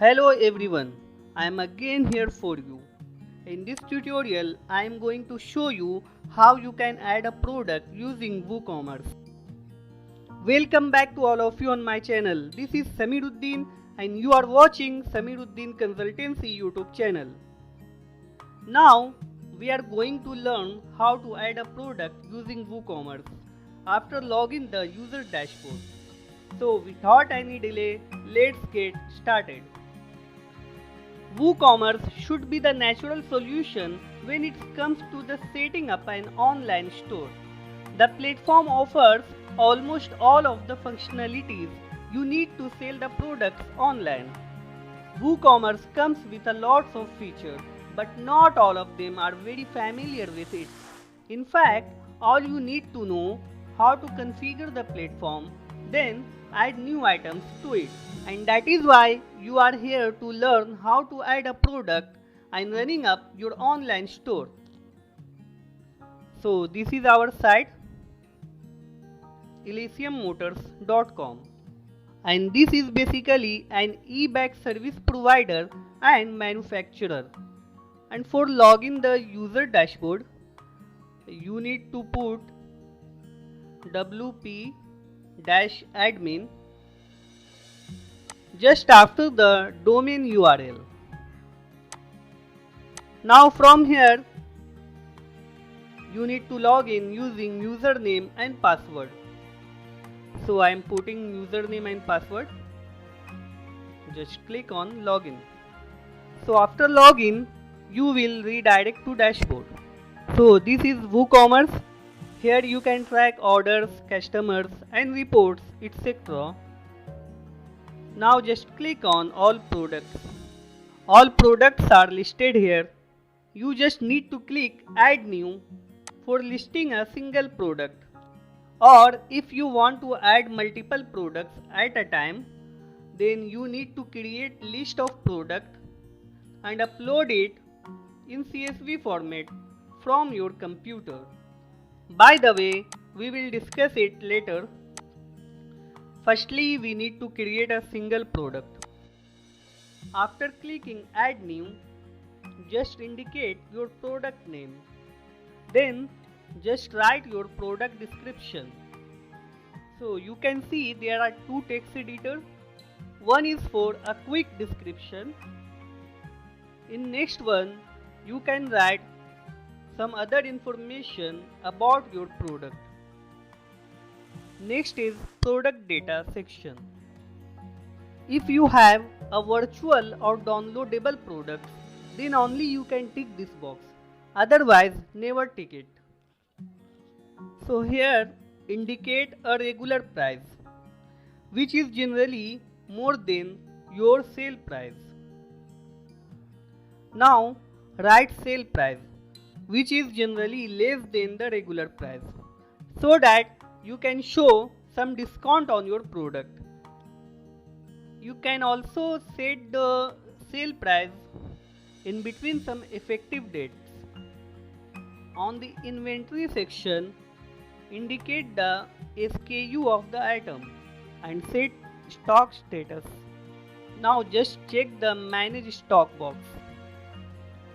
Hello everyone, I am again here for you. In this tutorial, I am going to show you how you can add a product using WooCommerce. Welcome back to all of you on my channel. This is Samiruddin and you are watching Samiruddin Consultancy YouTube channel. Now, we are going to learn how to add a product using WooCommerce after logging the user dashboard. So without any delay, let's get started. WooCommerce should be the natural solution when it comes to the setting up an online store. The platform offers almost all of the functionalities you need to sell the products online. WooCommerce comes with a lots of features, but not all of them are very familiar with it. In fact, all you need to know how to configure the platform, then add new items to it. And that is why you are here to learn how to add a product and running up your online store. So this is our site elysiummotors.com, and this is basically an e-bike service provider and manufacturer. And for login the user dashboard, you need to put wp-admin just after the domain URL. Now from here, you need to log in using username and password. So I am putting username and password. Just click on login. So after login, you will redirect to dashboard. So this is WooCommerce. Here you can track orders, customers and reports, etc. Now just click on all products. All products are listed here. You just need to click add new for listing a single product. Or if you want to add multiple products at a time, then you need to create list of product and upload it in CSV format from your computer. By the way, we will discuss it later. Firstly, we need to create a single product. After clicking add new, just indicate your product name. Then just write your product description. So you can see there are two text editors. One is for a quick description. In next one, you can write some other information about your product. Next is product data section. If you have a virtual or downloadable product, then only you can tick this box. Otherwise, never tick it. So here, indicate a regular price, which is generally more than your sale price. Now, write sale price, which is generally less than the regular price, so that you can show some discount on your product. You can also set the sale price in between some effective dates. On the inventory section, indicate the SKU of the item and set stock status. Now just check the manage stock box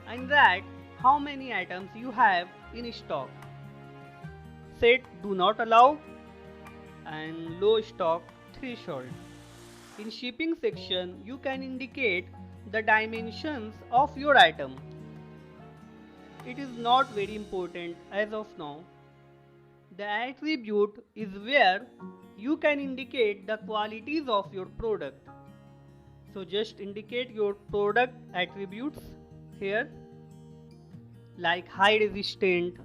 and write how many items you have in stock. Set do not allow and low stock threshold. In shipping section, you can indicate the dimensions of your item. It is not very important as of now. The attribute is where you can indicate the qualities of your product. So just indicate your product attributes here, like high resistant,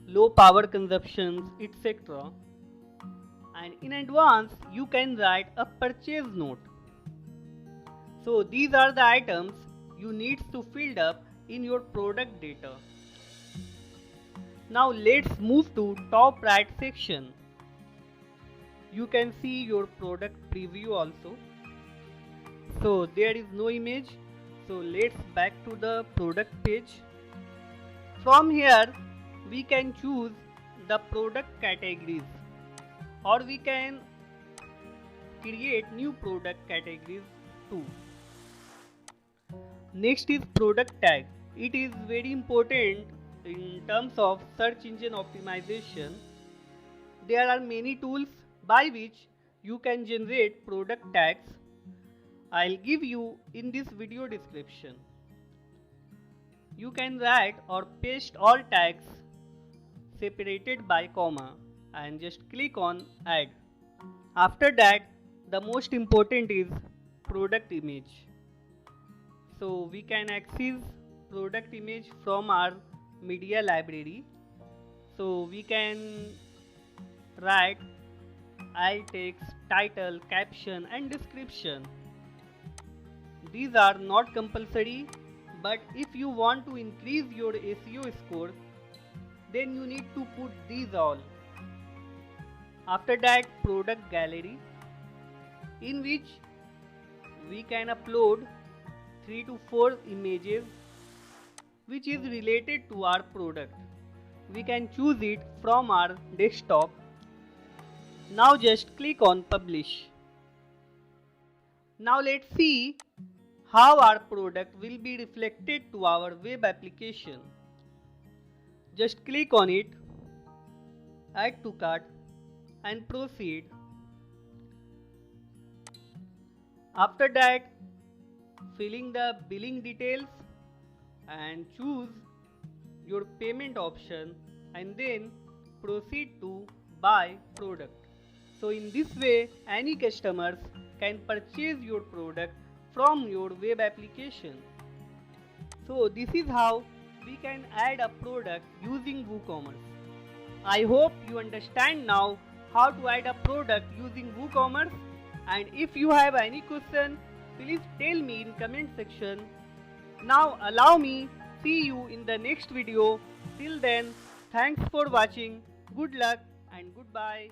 low power consumptions, etc. And in advance, you can write a purchase note. So these are the items you need to fill up in your product data. Now let's move to top right section. You can see your product preview also. So there is no image. So let's back to the product page. From here, we can choose the product categories, or we can create new product categories too. Next is product tag. It is very important in terms of search engine optimization. There are many tools by which you can generate product tags. I'll give you in this video description. You can write or paste all tags separated by comma and just click on add. After that, the most important is product image. So we can access product image from our media library. So we can write alt text, title, caption and description. These are not compulsory, but if you want to increase your SEO score, then you need to put these all. After that, product gallery, in which we can upload 3 to 4 images which is related to our product. We can choose it from our desktop. Now just click on publish. Now let's see how our product will be reflected to our web application. Just click on it, add to cart and proceed. After that, filling the billing details and choose your payment option and then proceed to buy product. So in this way, any customers can purchase your product from your web application. So this is how we can add a product using WooCommerce. I hope you understand now how to add a product using WooCommerce, and if you have any question, please tell me in comment section. Now allow me see you in the next video. Till then, thanks for watching. Good luck and goodbye.